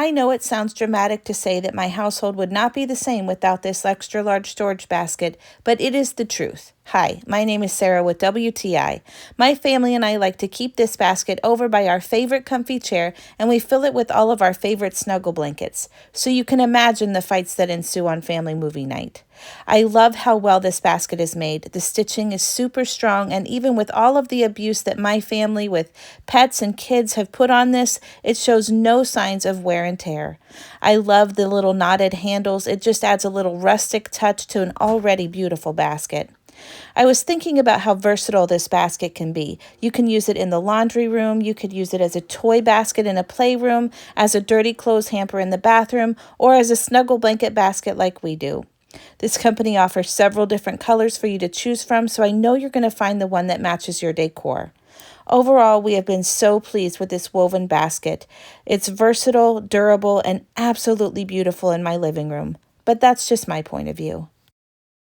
I know it sounds dramatic to say that my household would not be the same without this extra large storage basket, but it is the truth. Hi, my name is Sarah with WTI. My family and I like to keep this basket over by our favorite comfy chair, and we fill it with all of our favorite snuggle blankets. So you can imagine the fights that ensue on family movie night. I love how well this basket is made. The stitching is super strong, and even with all of the abuse that my family with pets and kids have put on this, it shows no signs of wear and tear. I love the little knotted handles. It just adds a little rustic touch to an already beautiful basket. I was thinking about how versatile this basket can be. You can use it in the laundry room, you could use it as a toy basket in a playroom, as a dirty clothes hamper in the bathroom, or as a snuggle blanket basket like we do. This company offers several different colors for you to choose from, so I know you're going to find the one that matches your decor. Overall, we have been so pleased with this woven basket. It's versatile, durable, and absolutely beautiful in my living room. But that's just my point of view.